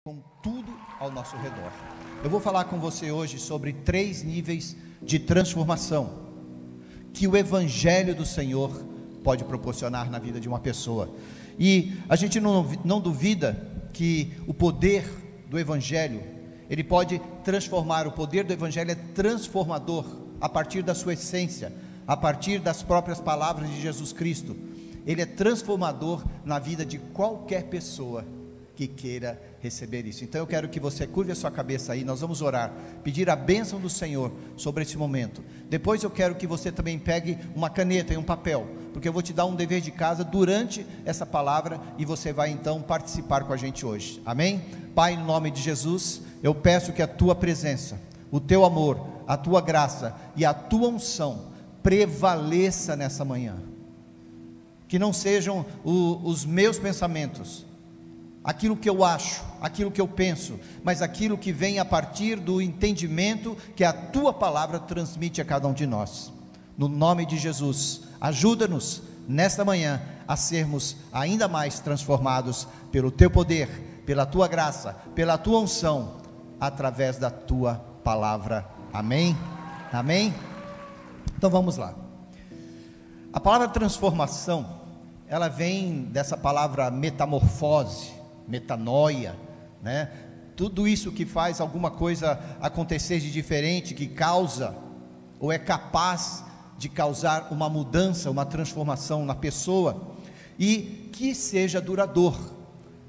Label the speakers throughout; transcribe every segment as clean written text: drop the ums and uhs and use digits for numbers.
Speaker 1: com tudo ao nosso redor. Eu vou falar com você hoje sobre 3 níveis de transformação que o Evangelho do Senhor pode proporcionar na vida de uma pessoa. E a gente não duvida que o poder do Evangelho, ele pode transformar. O poder do Evangelho é transformador a partir da sua essência, a partir das próprias palavras de Jesus Cristo. Ele é transformador na vida de qualquer pessoa que queira receber isso. Então eu quero que você curve a sua cabeça aí, nós vamos orar, pedir a bênção do Senhor sobre esse momento. Depois eu quero que você também pegue uma caneta e um papel, porque eu vou te dar um dever de casa durante essa palavra, e você vai então participar com a gente hoje, amém? Pai, no nome de Jesus, eu peço que a tua presença, o teu amor, a tua graça e a tua unção prevaleça nessa manhã, que não sejam os meus pensamentos, aquilo que eu acho, aquilo que eu penso, mas aquilo que vem a partir do entendimento que a tua palavra transmite a cada um de nós. No nome de Jesus, ajuda-nos nesta manhã a sermos ainda mais transformados pelo teu poder, pela tua graça, pela tua unção, através da tua palavra. Amém? Amém? Então vamos lá. A palavra transformação, ela vem dessa palavra metamorfose, metanoia, né? Tudo isso que faz alguma coisa acontecer de diferente, que causa, ou é capaz de causar uma mudança, uma transformação na pessoa, e que seja duradouro.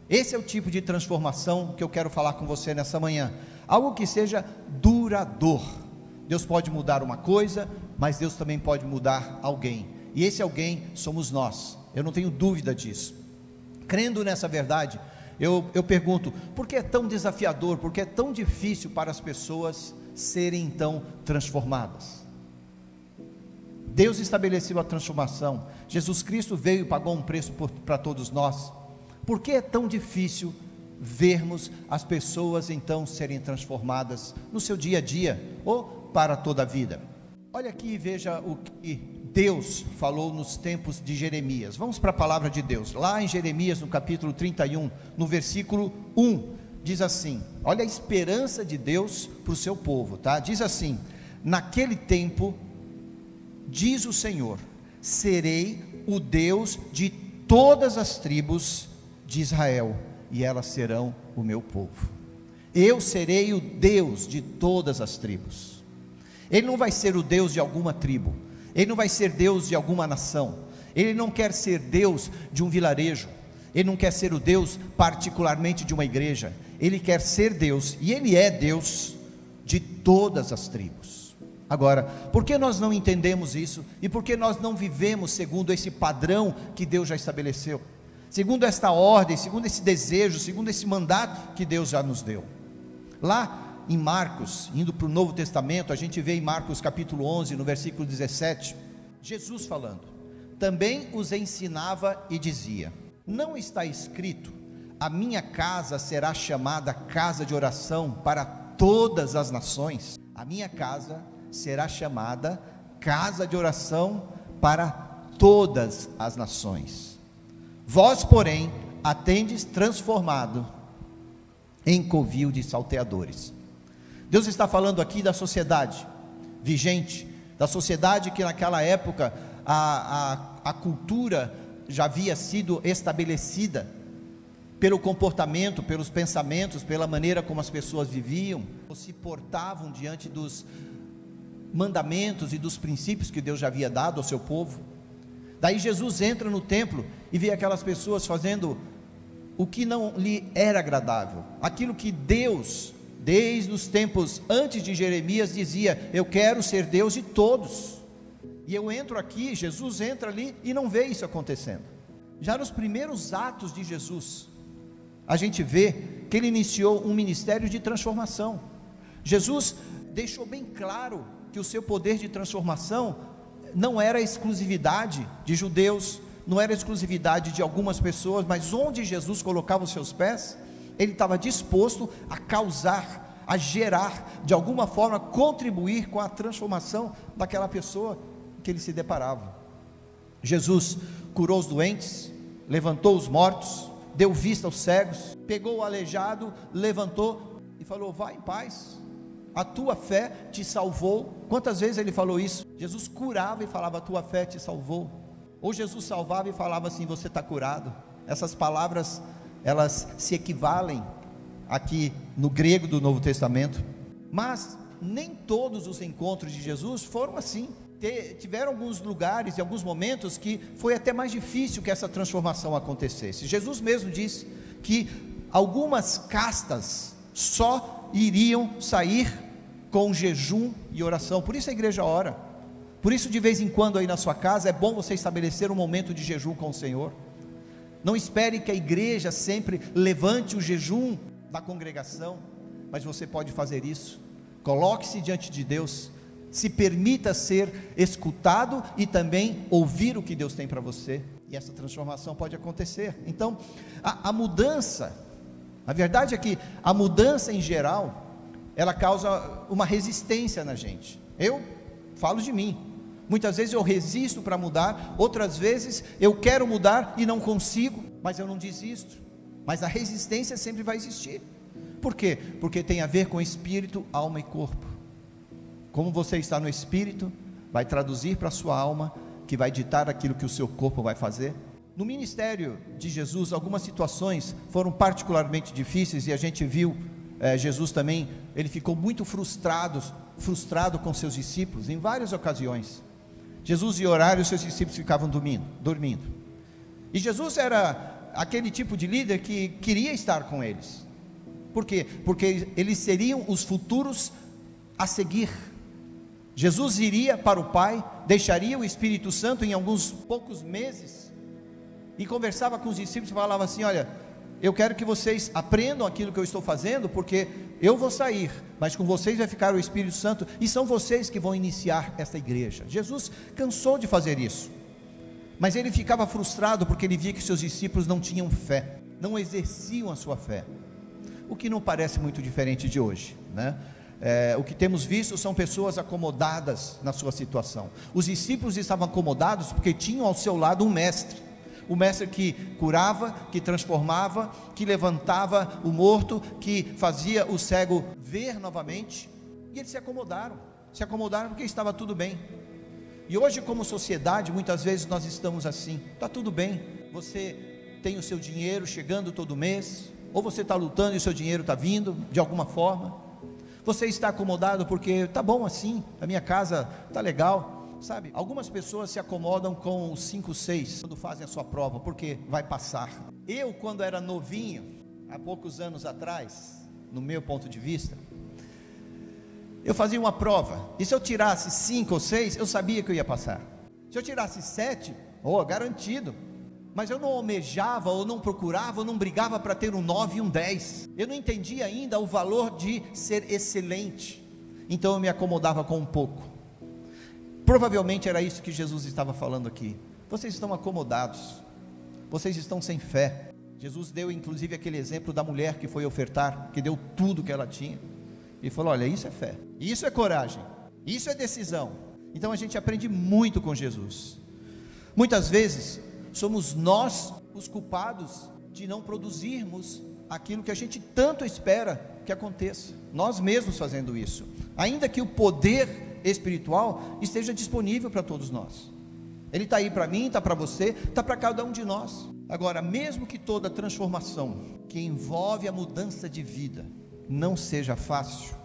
Speaker 1: Esse é o tipo de transformação que eu quero falar com você nessa manhã, algo que seja duradouro. Deus pode mudar uma coisa, mas Deus também pode mudar alguém, e esse alguém somos nós, eu não tenho dúvida disso. Crendo nessa verdade, eu pergunto, por que é tão desafiador, por que é tão difícil para as pessoas serem então transformadas? Deus estabeleceu a transformação, Jesus Cristo veio e pagou um preço para todos nós. Por que é tão difícil vermos as pessoas então serem transformadas no seu dia a dia, ou para toda a vida? Olha aqui e veja o que Deus falou nos tempos de Jeremias. Vamos para a palavra de Deus, lá em Jeremias no capítulo 31, no versículo 1, diz assim, olha a esperança de Deus para o seu povo, tá? Diz assim, naquele tempo, diz o Senhor, serei o Deus de todas as tribos de Israel, e elas serão o meu povo. Eu serei o Deus de todas as tribos. Ele não vai ser o Deus de alguma tribo, ele não vai ser Deus de alguma nação, ele não quer ser Deus de um vilarejo, ele não quer ser o Deus particularmente de uma igreja, ele quer ser Deus, e ele é Deus de todas as tribos. Agora, por que nós não entendemos isso, e por que nós não vivemos segundo esse padrão que Deus já estabeleceu, segundo esta ordem, segundo esse desejo, segundo esse mandato que Deus já nos deu? Lá em Marcos, indo para o Novo Testamento, a gente vê em Marcos capítulo 11, no versículo 17, Jesus falando, também os ensinava e dizia, não está escrito, a minha casa será chamada casa de oração para todas as nações? A minha casa será chamada casa de oração para todas as nações. Vós, porém, a tendes transformado em covil de salteadores. Deus está falando aqui da sociedade vigente, da sociedade que naquela época a cultura já havia sido estabelecida pelo comportamento, pelos pensamentos, pela maneira como as pessoas viviam, ou se portavam diante dos mandamentos e dos princípios que Deus já havia dado ao seu povo. Daí Jesus entra no templo e vê aquelas pessoas fazendo o que não lhe era agradável, aquilo que Deus, desde os tempos antes de Jeremias, dizia, eu quero ser Deus de todos, e eu entro aqui, Jesus entra ali e não vê isso acontecendo. Já nos primeiros atos de Jesus, a gente vê que ele iniciou um ministério de transformação. Jesus deixou bem claro que o seu poder de transformação não era exclusividade de judeus, não era exclusividade de algumas pessoas, mas onde Jesus colocava os seus pés, ele estava disposto a causar, a gerar, de alguma forma, contribuir com a transformação daquela pessoa que ele se deparava. Jesus curou os doentes, levantou os mortos, deu vista aos cegos, pegou o aleijado, levantou e falou: vai em paz, a tua fé te salvou. Quantas vezes ele falou isso? Jesus curava e falava: a tua fé te salvou. Ou Jesus salvava e falava assim: você está curado. Essas palavras, elas se equivalem aqui no grego do Novo Testamento. Mas nem todos os encontros de Jesus foram assim. Tiveram alguns lugares e alguns momentos que foi até mais difícil que essa transformação acontecesse. Jesus mesmo disse que algumas castas só iriam sair com jejum e oração. Por isso a igreja ora. Por isso, de vez em quando aí na sua casa é bom você estabelecer um momento de jejum com o Senhor. Não espere que a igreja sempre levante o jejum da congregação, mas você pode fazer isso. Coloque-se diante de Deus, se permita ser escutado e também ouvir o que Deus tem para você, e essa transformação pode acontecer. Então, a mudança, a verdade é que a mudança em geral, ela causa uma resistência na gente. Eu falo de mim, muitas vezes eu resisto para mudar, outras vezes eu quero mudar e não consigo, mas eu não desisto, mas a resistência sempre vai existir. Por quê? Porque tem a ver com espírito, alma e corpo. Como você está no espírito, vai traduzir para a sua alma, que vai ditar aquilo que o seu corpo vai fazer. No ministério de Jesus, algumas situações foram particularmente difíceis, e a gente viu, Jesus também, ele ficou muito frustrado com seus discípulos, em várias ocasiões. Jesus ia orar e os seus discípulos ficavam dormindo, e Jesus era aquele tipo de líder que queria estar com eles. Por quê? Porque eles seriam os futuros a seguir. Jesus iria para o Pai, deixaria o Espírito Santo em alguns poucos meses, e conversava com os discípulos e falava assim: olha, eu quero que vocês aprendam aquilo que eu estou fazendo, porque eu vou sair, mas com vocês vai ficar o Espírito Santo, e são vocês que vão iniciar esta igreja. Jesus cansou de fazer isso, mas ele ficava frustrado, porque ele via que seus discípulos não tinham fé, não exerciam a sua fé, o que não parece muito diferente de hoje, né? O que temos visto são pessoas acomodadas na sua situação. Os discípulos estavam acomodados porque tinham ao seu lado um mestre, o mestre que curava, que transformava, que levantava o morto, que fazia o cego ver novamente, e eles se acomodaram porque estava tudo bem. E hoje, como sociedade, muitas vezes nós estamos assim: está tudo bem, você tem o seu dinheiro chegando todo mês, ou você está lutando e o seu dinheiro está vindo de alguma forma. Você está acomodado porque está bom assim, a minha casa está legal, sabe? Algumas pessoas se acomodam com os 5, 6 quando fazem a sua prova, porque vai passar. Eu, quando era novinho, há poucos anos atrás, no meu ponto de vista, eu fazia uma prova, e se eu tirasse 5 ou 6, eu sabia que eu ia passar. Se eu tirasse 7, garantido. Mas eu não almejava, ou não procurava, ou não brigava para ter um 9 e um 10. Eu não entendia ainda o valor de ser excelente, então eu me acomodava com um pouco. Provavelmente era isso que Jesus estava falando aqui: vocês estão acomodados, vocês estão sem fé. Jesus deu inclusive aquele exemplo da mulher que foi ofertar, que deu tudo que ela tinha, e falou: olha, isso é fé, isso é coragem, isso é decisão. Então a gente aprende muito com Jesus. Muitas vezes somos nós os culpados de não produzirmos aquilo que a gente tanto espera que aconteça, nós mesmos fazendo isso, ainda que o poder espiritual esteja disponível para todos nós. Ele está aí para mim, está para você, está para cada um de nós. Agora, mesmo que toda transformação que envolve a mudança de vida não seja fácil,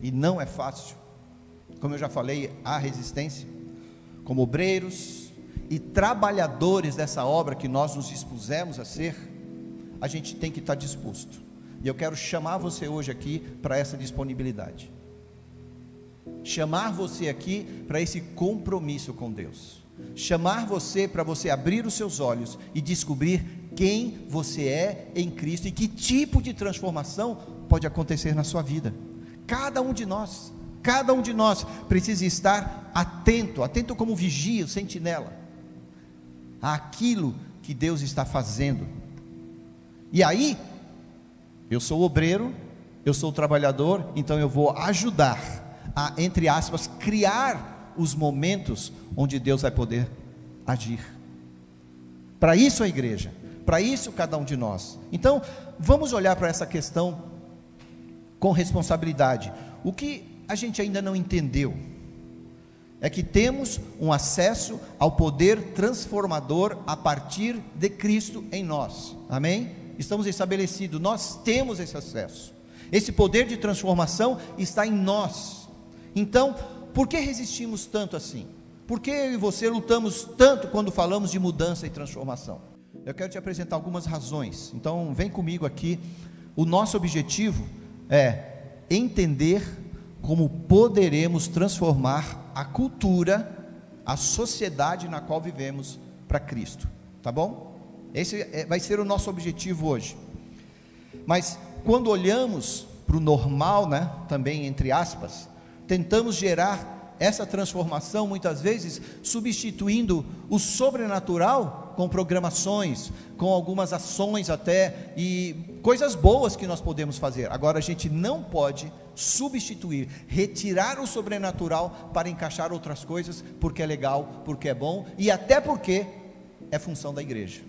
Speaker 1: e não é fácil, como eu já falei, há resistência, como obreiros e trabalhadores dessa obra que nós nos dispusemos a ser, a gente tem que estar disposto. E eu quero chamar você hoje aqui para essa disponibilidade, chamar você aqui para esse compromisso com Deus, chamar você para você abrir os seus olhos e descobrir quem você é em Cristo, e que tipo de transformação pode acontecer na sua vida. Cada um de nós precisa estar atento como vigia, sentinela, àquilo que Deus está fazendo. E aí, eu sou obreiro, eu sou trabalhador, então eu vou ajudar a, entre aspas, criar os momentos onde Deus vai poder agir. Para isso a igreja, para isso cada um de nós. Então, vamos olhar para essa questão com responsabilidade. O que a gente ainda não entendeu é que temos um acesso ao poder transformador a partir de Cristo em nós, amém? Estamos estabelecidos, nós temos esse acesso, esse poder de transformação está em nós. Então, por que resistimos tanto assim? Por que eu e você lutamos tanto quando falamos de mudança e transformação? Eu quero te apresentar algumas razões, então vem comigo aqui. O nosso objetivo é entender como poderemos transformar a cultura, a sociedade na qual vivemos para Cristo, tá bom? Esse vai ser o nosso objetivo hoje. Mas quando olhamos para o normal, né, também entre aspas, tentamos gerar essa transformação muitas vezes substituindo o sobrenatural com programações, com algumas ações até, e coisas boas que nós podemos fazer. Agora a gente não pode substituir, retirar o sobrenatural para encaixar outras coisas, porque é legal, porque é bom, e até porque é função da igreja.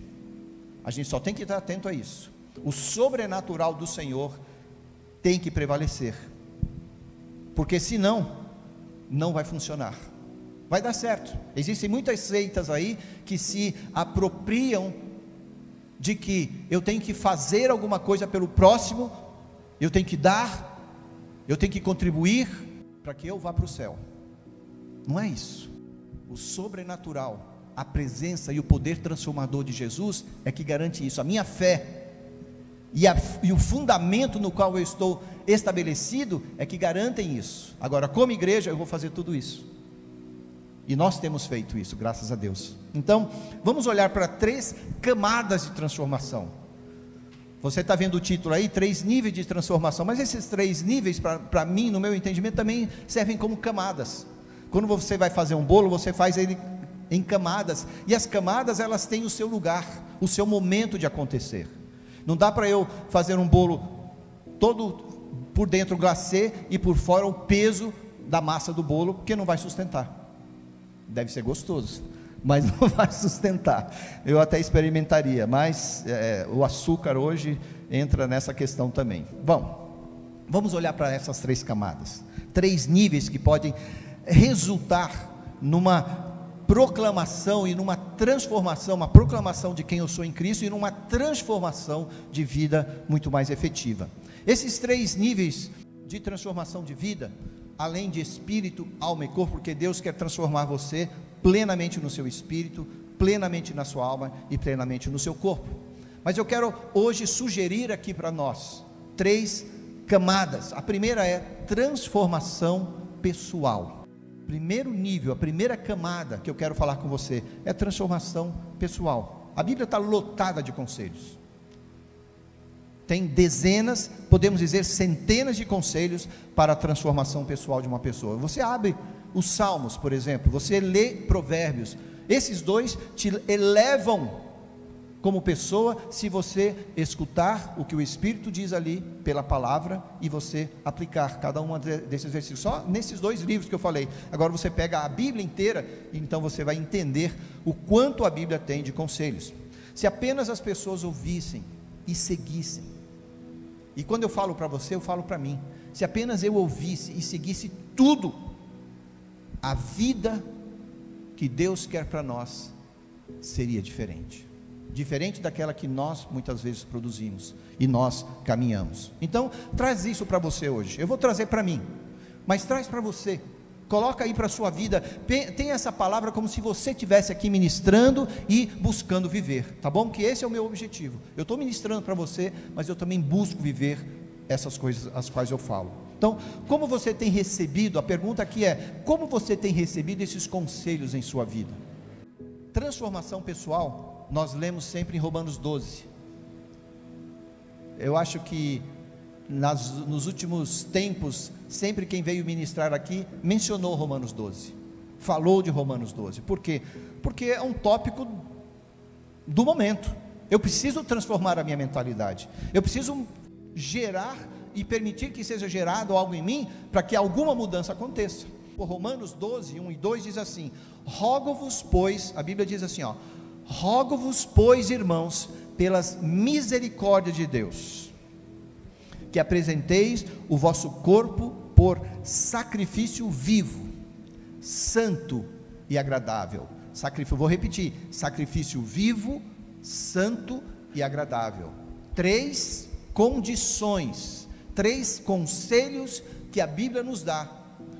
Speaker 1: A gente só tem que estar atento a isso. O sobrenatural do Senhor tem que prevalecer, porque senão não vai funcionar, vai dar certo. Existem muitas seitas aí que se apropriam de que eu tenho que fazer alguma coisa pelo próximo, eu tenho que dar, eu tenho que contribuir para que eu vá para o céu. Não é isso. O sobrenatural, a presença e o poder transformador de Jesus é que garante isso. A minha fé e o fundamento no qual eu estou estabelecido é que garantem isso. Agora, como igreja, eu vou fazer tudo isso, e nós temos feito isso, graças a Deus. Então, vamos olhar para 3 camadas de transformação. Você está vendo o título aí, 3 níveis de transformação, mas esses 3 níveis, para mim, no meu entendimento, também servem como camadas. Quando você vai fazer um bolo, você faz ele em camadas, e as camadas, elas têm o seu lugar, o seu momento de acontecer. Não dá para eu fazer um bolo todo por dentro glacê e por fora o peso da massa do bolo, porque não vai sustentar. Deve ser gostoso, mas não vai sustentar. Eu até experimentaria, mas o açúcar hoje entra nessa questão também. Bom, vamos olhar para essas 3 camadas, 3 níveis que podem resultar numa proclamação e numa transformação, uma proclamação de quem eu sou em Cristo e numa transformação de vida muito mais efetiva. Esses 3 níveis de transformação de vida, além de espírito, alma e corpo, porque Deus quer transformar você plenamente no seu espírito, plenamente na sua alma e plenamente no seu corpo. Mas eu quero hoje sugerir aqui para nós 3 camadas. A primeira é transformação pessoal. Primeiro nível, a primeira camada que eu quero falar com você é transformação pessoal. A Bíblia está lotada de conselhos. Tem dezenas, podemos dizer centenas de conselhos para a transformação pessoal de uma pessoa. Você abre os Salmos, por exemplo, você lê Provérbios, esses 2 te elevam como pessoa, se você escutar o que o Espírito diz ali, pela palavra, e você aplicar cada um desses versículos, só nesses 2 livros que eu falei. Agora você pega a Bíblia inteira, e então você vai entender o quanto a Bíblia tem de conselhos. Se apenas as pessoas ouvissem e seguissem, e quando eu falo para você, eu falo para mim, se apenas eu ouvisse e seguisse tudo, a vida que Deus quer para nós, seria diferente daquela que nós muitas vezes produzimos, e nós caminhamos. Então, traz isso para você hoje. Eu vou trazer para mim, mas traz para você, coloca aí para a sua vida, tem essa palavra como se você estivesse aqui ministrando e buscando viver, tá bom? Que esse é o meu objetivo. Eu estou ministrando para você, mas eu também busco viver essas coisas as quais eu falo. Então, como você tem recebido, a pergunta aqui é, como você tem recebido esses conselhos em sua vida? Transformação pessoal, nós lemos sempre em Romanos 12, eu acho que nos últimos tempos, sempre quem veio ministrar aqui, mencionou Romanos 12, falou de Romanos 12, por quê? Porque é um tópico do momento, eu preciso transformar a minha mentalidade, eu preciso gerar e permitir que seja gerado algo em mim, para que alguma mudança aconteça. Por Romanos 12, 1 e 2 diz assim, rogo-vos pois, a Bíblia diz assim, rogo-vos pois irmãos, pelas misericórdias de Deus, que apresenteis o vosso corpo por sacrifício vivo, santo e agradável. Vou repetir: sacrifício vivo, santo e agradável. 3 condições, 3 conselhos que a Bíblia nos dá,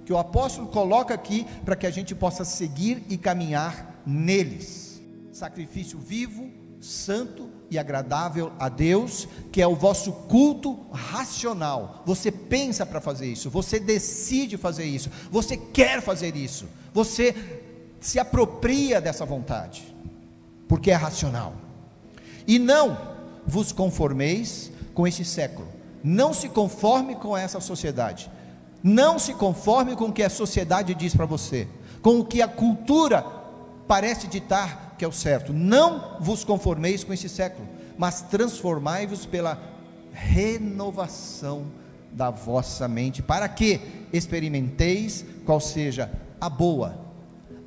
Speaker 1: que o apóstolo coloca aqui para que a gente possa seguir e caminhar neles. Sacrifício vivo, santo e agradável a Deus, que é o vosso culto racional. Você pensa para fazer isso, você decide fazer isso, você quer fazer isso, você se apropria dessa vontade, porque é racional. E não vos conformeis com este século. Não se conforme com essa sociedade. Não se conforme com o que a sociedade diz para você, com o que a cultura parece ditar que é o certo. Não vos conformeis com esse século, mas transformai-vos pela renovação da vossa mente, para que experimenteis qual seja a boa,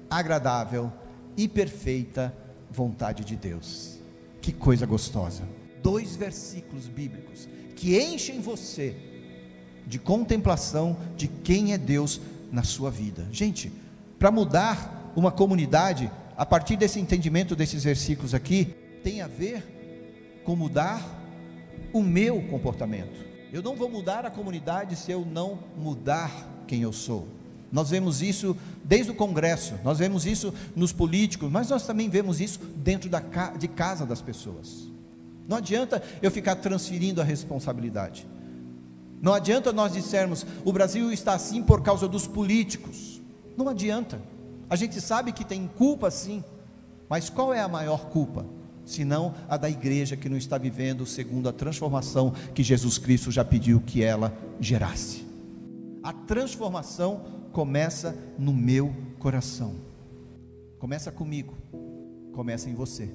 Speaker 1: agradável e perfeita vontade de Deus. Que coisa gostosa! 2 versículos bíblicos que enchem você de contemplação de quem é Deus na sua vida. Gente, para mudar uma comunidade, a partir desse entendimento desses versículos aqui, tem a ver com mudar o meu comportamento. Eu não vou mudar a comunidade se eu não mudar quem eu sou. Nós vemos isso desde o Congresso, nós vemos isso nos políticos, mas nós também vemos isso dentro de casa das pessoas. Não adianta eu ficar transferindo a responsabilidade. Não adianta nós dissermos: o Brasil está assim por causa dos políticos. Não adianta. A gente sabe que tem culpa sim, mas qual é a maior culpa? Senão a da igreja que não está vivendo segundo a transformação que Jesus Cristo já pediu que ela gerasse. A transformação começa no meu coração, começa comigo, começa em você.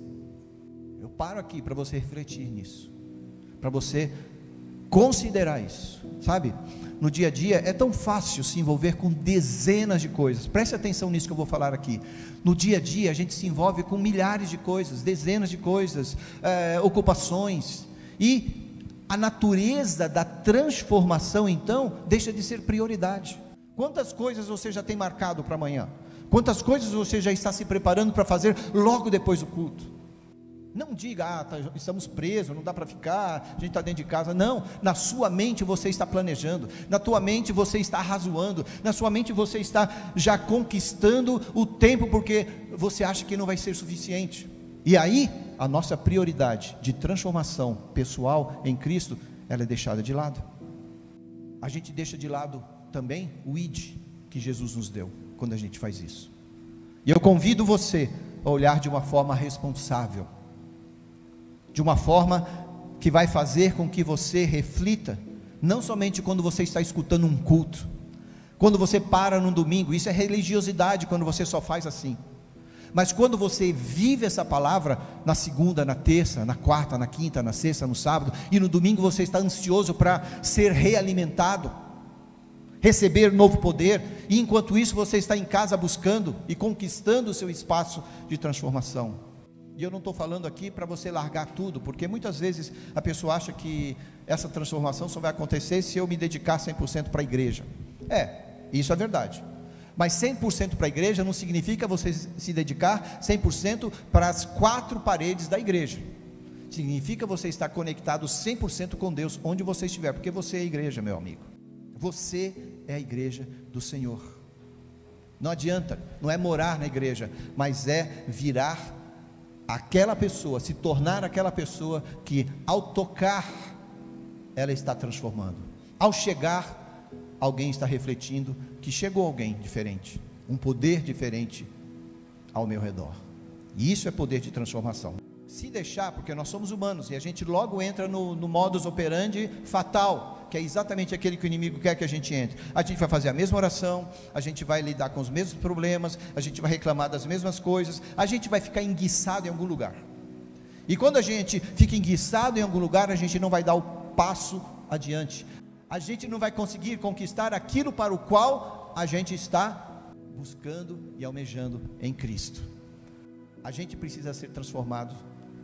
Speaker 1: Eu paro aqui para você refletir nisso, para você considerar isso, sabe? No dia a dia é tão fácil se envolver com dezenas de coisas. Preste atenção nisso que eu vou falar aqui. No dia a dia a gente se envolve com milhares de coisas, dezenas de coisas, ocupações, e a natureza da transformação então deixa de ser prioridade. Quantas coisas você já tem marcado para amanhã? Quantas coisas você já está se preparando para fazer logo depois do culto? Não diga: estamos presos, não dá para ficar, a gente está dentro de casa. Não, na sua mente você está planejando, na tua mente você está arrazoando, na sua mente você está já conquistando o tempo, porque você acha que não vai ser suficiente. E aí, a nossa prioridade de transformação pessoal em Cristo, ela é deixada de lado. A gente deixa de lado também o ID que Jesus nos deu, quando a gente faz isso. E eu convido você a olhar de uma forma responsável, de uma forma que vai fazer com que você reflita, não somente quando você está escutando um culto, quando você para num domingo. Isso é religiosidade quando você só faz assim, mas quando você vive essa palavra na segunda, na terça, na quarta, na quinta, na sexta, no sábado, e no domingo você está ansioso para ser realimentado, receber novo poder, e enquanto isso você está em casa buscando e conquistando o seu espaço de transformação. E eu não estou falando aqui para você largar tudo, porque muitas vezes a pessoa acha que essa transformação só vai acontecer se eu me dedicar 100% para a igreja. Isso é verdade, mas 100% para a igreja não significa você se dedicar 100% para as 4 paredes da igreja. Significa você estar conectado 100% com Deus, onde você estiver, porque você é a igreja, meu amigo. Você é a igreja do Senhor. Não adianta, não é morar na igreja, mas é virar aquela pessoa, se tornar aquela pessoa que ao tocar, ela está transformando. Ao chegar, alguém está refletindo que chegou alguém diferente, um poder diferente ao meu redor. E isso é poder de transformação. Se deixar, porque nós somos humanos, e a gente logo entra no modus operandi fatal, que é exatamente aquele que o inimigo quer que a gente entre. A gente vai fazer a mesma oração, a gente vai lidar com os mesmos problemas, a gente vai reclamar das mesmas coisas, a gente vai ficar enguiçado em algum lugar. E quando a gente fica enguiçado em algum lugar, a gente não vai dar o passo adiante, a gente não vai conseguir conquistar aquilo para o qual a gente está buscando e almejando em Cristo. A gente precisa ser transformado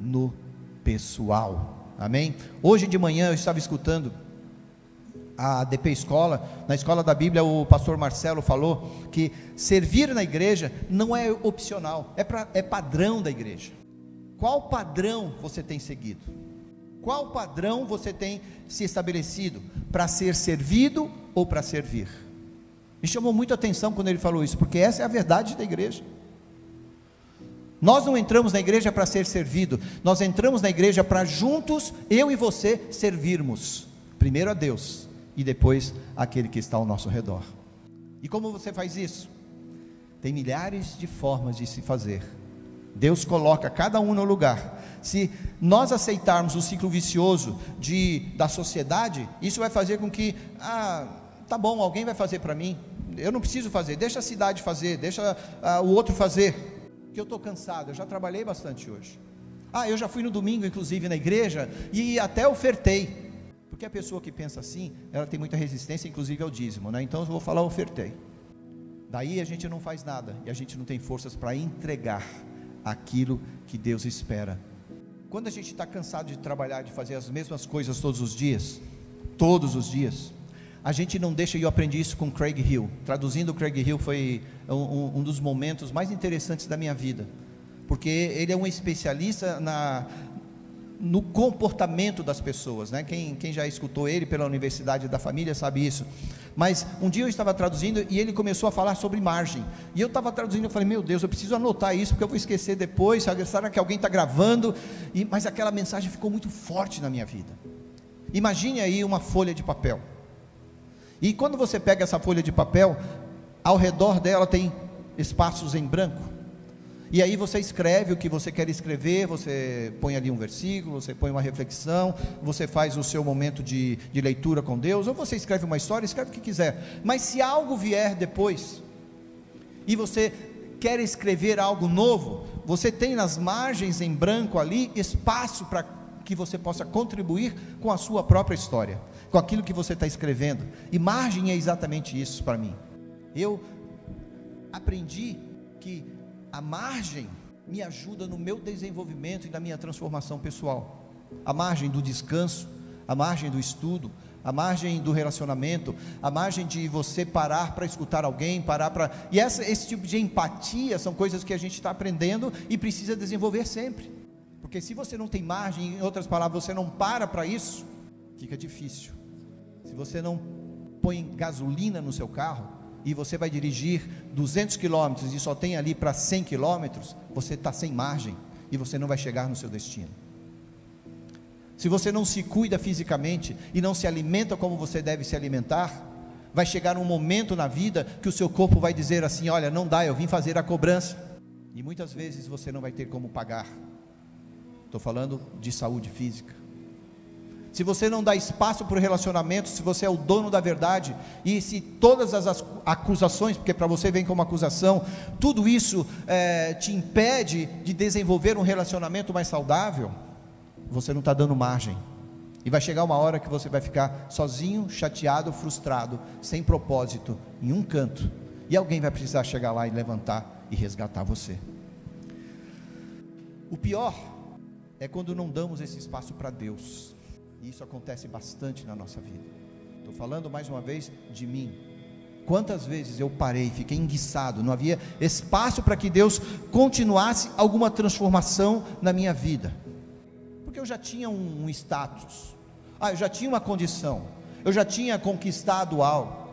Speaker 1: no pessoal. Amém? Hoje de manhã eu estava escutando a DP Escola, na Escola da Bíblia, o pastor Marcelo falou que servir na igreja não é opcional, é padrão da igreja. Qual padrão você tem seguido? Qual padrão você tem se estabelecido? Para ser servido ou para servir? Me chamou muito a atenção quando ele falou isso, porque essa é a verdade da igreja. Nós não entramos na igreja para ser servido, nós entramos na igreja para juntos, eu e você, servirmos, primeiro a Deus, e depois aquele que está ao nosso redor. E como você faz isso? Tem milhares de formas de se fazer. Deus coloca cada um no lugar. Se nós aceitarmos o ciclo vicioso da sociedade, isso vai fazer com que, tá bom, alguém vai fazer para mim, eu não preciso fazer, deixa a cidade fazer, deixa o outro fazer, que eu estou cansado, eu já trabalhei bastante hoje. Eu já fui no domingo, inclusive, na igreja, e até ofertei, porque a pessoa que pensa assim, ela tem muita resistência, inclusive ao dízimo, né? Então eu vou falar ofertei. Daí a gente não faz nada, e a gente não tem forças para entregar aquilo que Deus espera. Quando a gente está cansado de trabalhar, de fazer as mesmas coisas todos os dias, a gente não deixa, e eu aprendi isso com Craig Hill. Traduzindo, Craig Hill foi um dos momentos mais interessantes da minha vida, porque ele é um especialista no comportamento das pessoas, né? Quem já escutou ele pela Universidade da Família sabe isso. Mas um dia eu estava traduzindo e ele começou a falar sobre margem, e eu estava traduzindo, eu falei, meu Deus, eu preciso anotar isso, porque eu vou esquecer depois, será que alguém está gravando? Mas aquela mensagem ficou muito forte na minha vida. Imagine aí uma folha de papel, e quando você pega essa folha de papel, ao redor dela tem espaços em branco, e aí você escreve o que você quer escrever, você põe ali um versículo, você põe uma reflexão, você faz o seu momento de leitura com Deus, ou você escreve uma história, escreve o que quiser. Mas se algo vier depois, e você quer escrever algo novo, você tem nas margens em branco ali, espaço para que você possa contribuir com a sua própria história, com aquilo que você está escrevendo. E margem é exatamente isso para mim. Eu aprendi que a margem me ajuda no meu desenvolvimento e na minha transformação pessoal. A margem do descanso, a margem do estudo, a margem do relacionamento, a margem de você parar para escutar alguém, e esse tipo de empatia são coisas que a gente está aprendendo e precisa desenvolver sempre, porque se você não tem margem, em outras palavras, você não para isso, fica difícil. Se você não põe gasolina no seu carro, e você vai dirigir 200 quilômetros e só tem ali para 100 quilômetros, você está sem margem, e você não vai chegar no seu destino. Se você não se cuida fisicamente, e não se alimenta como você deve se alimentar, vai chegar um momento na vida, que o seu corpo vai dizer assim, olha, não dá, eu vim fazer a cobrança, e muitas vezes você não vai ter como pagar. Estou falando de saúde física. Se você não dá espaço para o relacionamento, se você é o dono da verdade, e se todas as acusações, porque para você vem como acusação, tudo isso te impede de desenvolver um relacionamento mais saudável, você não está dando margem, e vai chegar uma hora que você vai ficar sozinho, chateado, frustrado, sem propósito, em um canto, e alguém vai precisar chegar lá e levantar e resgatar você. O pior é quando não damos esse espaço para Deus. E isso acontece bastante na nossa vida. Estou falando mais uma vez de mim. Quantas vezes eu parei, fiquei enguiçado, não havia espaço para que Deus continuasse alguma transformação na minha vida, porque eu já tinha um status, eu já tinha uma condição, eu já tinha conquistado algo.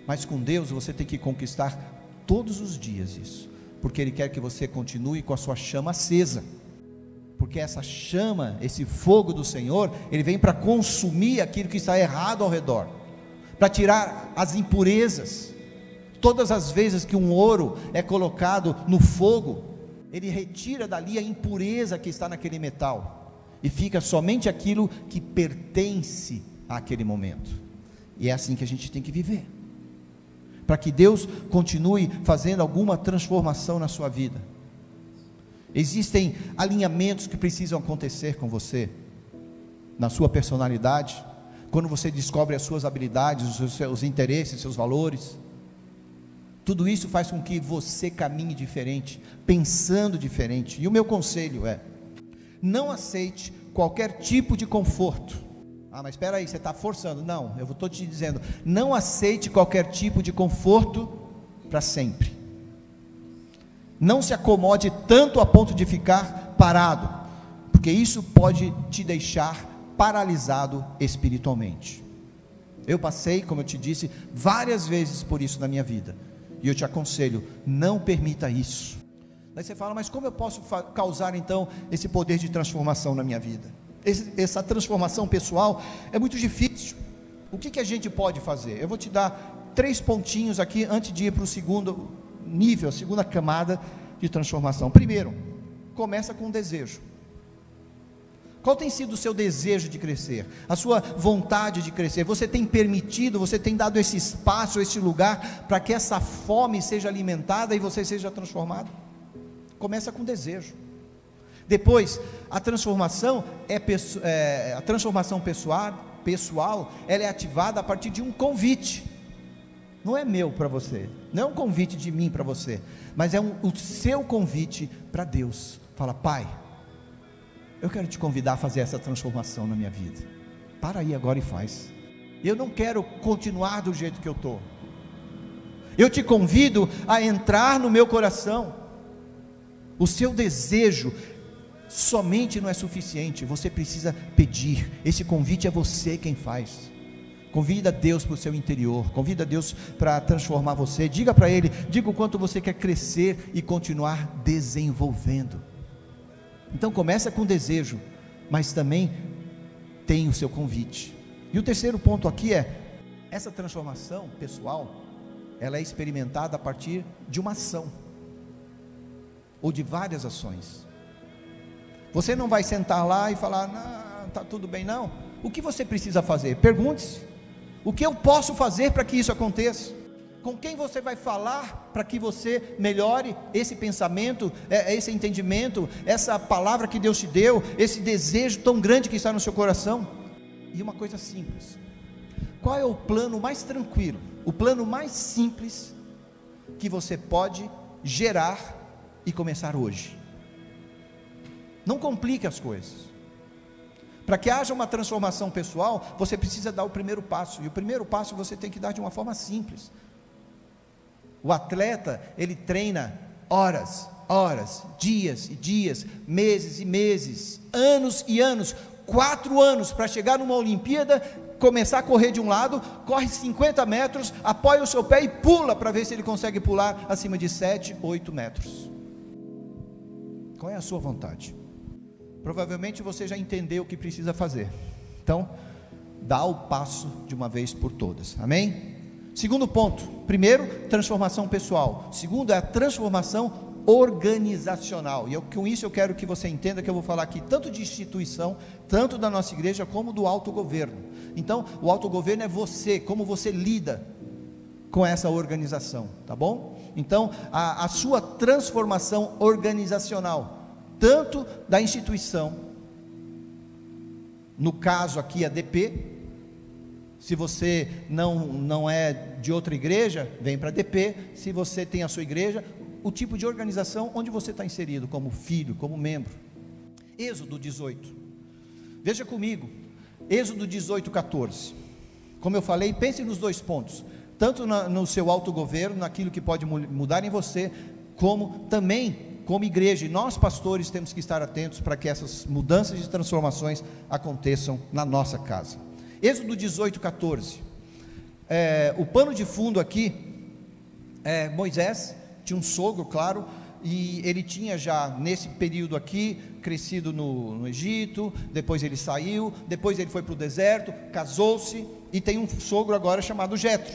Speaker 1: Mas com Deus você tem que conquistar todos os dias isso, porque Ele quer que você continue com a sua chama acesa, porque essa chama, esse fogo do Senhor, Ele vem para consumir aquilo que está errado ao redor, para tirar as impurezas. Todas as vezes que um ouro é colocado no fogo, Ele retira dali a impureza que está naquele metal, e fica somente aquilo que pertence àquele momento. E é assim que a gente tem que viver, para que Deus continue fazendo alguma transformação na sua vida. Existem alinhamentos que precisam acontecer com você, na sua personalidade, quando você descobre as suas habilidades, os seus interesses, seus valores. Tudo isso faz com que você caminhe diferente, pensando diferente. E o meu conselho é: Não aceite qualquer tipo de conforto. Ah, mas espera aí, você está forçando. Não, eu estou te dizendo, não aceite qualquer tipo de conforto para sempre. Não se acomode tanto a ponto de ficar parado, porque isso pode te deixar paralisado espiritualmente. Eu passei, como eu te disse, várias vezes por isso na minha vida, e eu te aconselho, não permita isso. Daí você fala, mas como eu posso causar então esse poder de transformação na minha vida? Essa transformação pessoal é muito difícil. O que a gente pode fazer? Eu vou te dar 3 pontinhos aqui, antes de ir para o segundo nível, a segunda camada de transformação. Primeiro, começa com um desejo. Qual tem sido o seu desejo de crescer? A sua vontade de crescer? Você tem permitido, você tem dado esse espaço, esse lugar, para que essa fome seja alimentada e você seja transformado? Começa com desejo. Depois, a transformação pessoal, ela é ativada a partir de um convite. Não é meu para você, não é um convite de mim para você, mas é o seu convite para Deus. Fala, Pai, eu quero te convidar a fazer essa transformação na minha vida. Para aí agora e faz. Eu não quero continuar do jeito que eu estou. Eu te convido a entrar no meu coração. O seu desejo somente não é suficiente, você precisa pedir. Esse convite é você quem faz. Convida Deus para o seu interior, convida Deus para transformar você. Diga para Ele, diga o quanto você quer crescer e continuar desenvolvendo. Então começa com desejo, mas também tem o seu convite. E o terceiro ponto aqui é, essa transformação pessoal, ela é experimentada a partir de uma ação, ou de várias ações. Você não vai sentar lá e falar, não, está tudo bem, não. O que você precisa fazer? Pergunte-se, o que eu posso fazer para que isso aconteça? Com quem você vai falar para que você melhore esse pensamento, esse entendimento, essa palavra que Deus te deu, esse desejo tão grande que está no seu coração? E uma coisa simples, qual é o plano mais tranquilo, o plano mais simples que você pode gerar e começar hoje? Não complique as coisas. Para que haja uma transformação pessoal, você precisa dar o primeiro passo, e o primeiro passo você tem que dar de uma forma simples. O atleta, ele treina horas, dias e dias, meses e meses, anos e anos, 4 anos, para chegar numa Olimpíada, começar a correr de um lado, corre 50 metros, apoia o seu pé e pula, para ver se ele consegue pular acima de 7, 8 metros. Qual é a sua vontade? Provavelmente você já entendeu o que precisa fazer, então dá o passo de uma vez por todas, amém? Segundo ponto, primeiro, transformação pessoal. Segundo, é a transformação organizacional, e com isso eu quero que você entenda que eu vou falar aqui tanto de instituição, tanto da nossa igreja, como do autogoverno. Então, o autogoverno é você, como você lida com essa organização, tá bom? Então, a sua transformação organizacional, tanto da instituição, no caso aqui a DP, se você não é de outra igreja, vem para a DP. Se você tem a sua igreja, o tipo de organização onde você está inserido, como filho, como membro. Êxodo 18, veja comigo, Êxodo 18, 14, como eu falei, pense nos 2 pontos, tanto no seu autogoverno, naquilo que pode mudar em você, como também como igreja, e nós pastores temos que estar atentos para que essas mudanças e transformações aconteçam na nossa casa. Êxodo 18, 14, o pano de fundo aqui, Moisés tinha um sogro, claro, e ele tinha já nesse período aqui, crescido no Egito, depois ele saiu, depois ele foi para o deserto, casou-se, e tem um sogro agora chamado Jetro.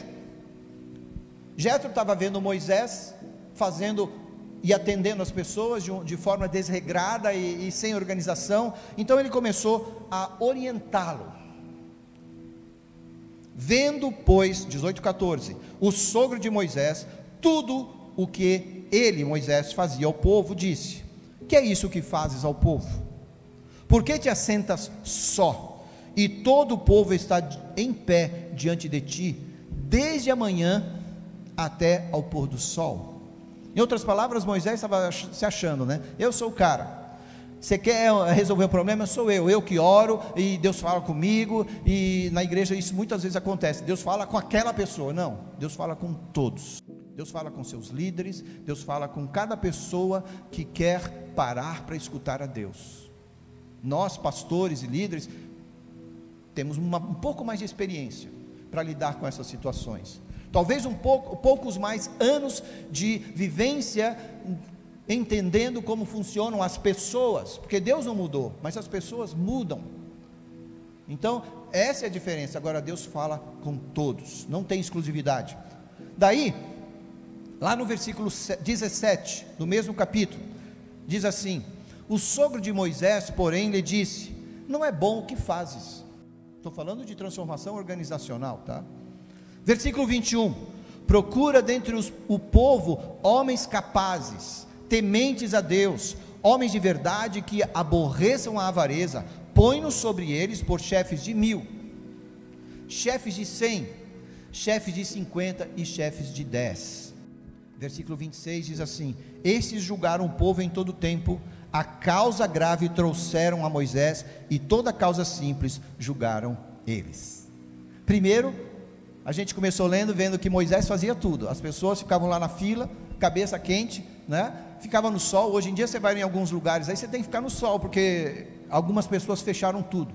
Speaker 1: Jetro estava vendo Moisés fazendo e atendendo as pessoas de forma desregrada e sem organização, então ele começou a orientá-lo. Vendo, pois, 18:14, o sogro de Moisés, tudo o que ele, Moisés, fazia ao povo, disse: que é isso que fazes ao povo? Por que te assentas só, e todo o povo está em pé diante de ti, desde a manhã até ao pôr do sol? Em outras palavras, Moisés estava se achando, né? Eu sou o cara, Você quer resolver o problema? Sou eu que oro, e Deus fala comigo, e na igreja isso muitas vezes acontece, Deus fala com aquela pessoa. Não, Deus fala com todos, Deus fala com seus líderes, Deus fala com cada pessoa que quer parar para escutar a Deus. Nós, pastores e líderes, temos um pouco mais de experiência para lidar com essas situações, talvez poucos mais anos de vivência, entendendo como funcionam as pessoas, porque Deus não mudou, mas as pessoas mudam. Então essa é a diferença. Agora Deus fala com todos, não tem exclusividade. Daí, lá no versículo 17 do mesmo capítulo, diz assim: o sogro de Moisés, porém, lhe disse: não é bom o que fazes. Estou falando de transformação organizacional, tá? Versículo 21: procura dentre o povo homens capazes, tementes a Deus, homens de verdade, que aborreçam a avareza, põe-nos sobre eles por chefes de 1000, chefes de 100, chefes de 50 e chefes de 10. Versículo 26 diz assim: estes julgaram o povo em todo o tempo, a causa grave trouxeram a Moisés, e toda causa simples julgaram eles. Primeiro, a gente começou vendo que Moisés fazia tudo, as pessoas ficavam lá na fila, cabeça quente, né? Ficava no sol. Hoje em dia você vai em alguns lugares, aí você tem que ficar no sol, porque algumas pessoas fecharam tudo.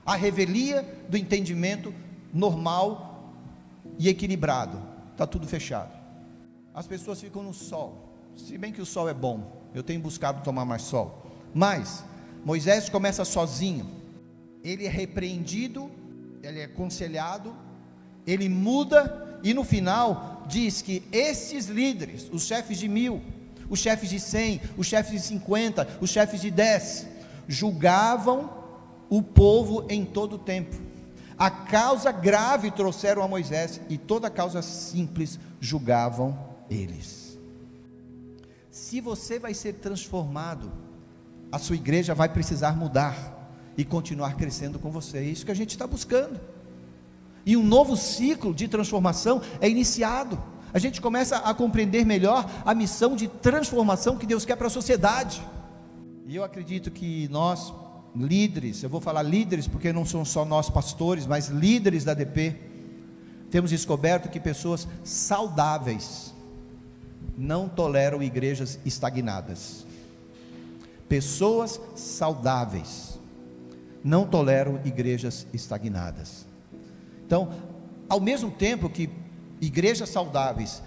Speaker 1: A revelia do entendimento normal e equilibrado, está tudo fechado. As pessoas ficam no sol, se bem que o sol é bom, eu tenho buscado tomar mais sol, mas Moisés começa sozinho, ele é repreendido, ele é aconselhado, ele muda, e no final diz que estes líderes, os chefes de 1000, os chefes de 100, os chefes de 50, os chefes de 10, julgavam o povo em todo o tempo. A causa grave trouxeram a Moisés, e toda causa simples julgavam eles. Se você vai ser transformado, a sua igreja vai precisar mudar e continuar crescendo com você. É isso que a gente está buscando, e um novo ciclo de transformação é iniciado. A gente começa a compreender melhor a missão de transformação que Deus quer para a sociedade. E eu acredito que nós, líderes, eu vou falar líderes porque não são só nós pastores, mas líderes da ADP, temos descoberto que pessoas saudáveis não toleram igrejas estagnadas. Pessoas saudáveis não toleram igrejas estagnadas. Então, ao mesmo tempo que igrejas saudáveis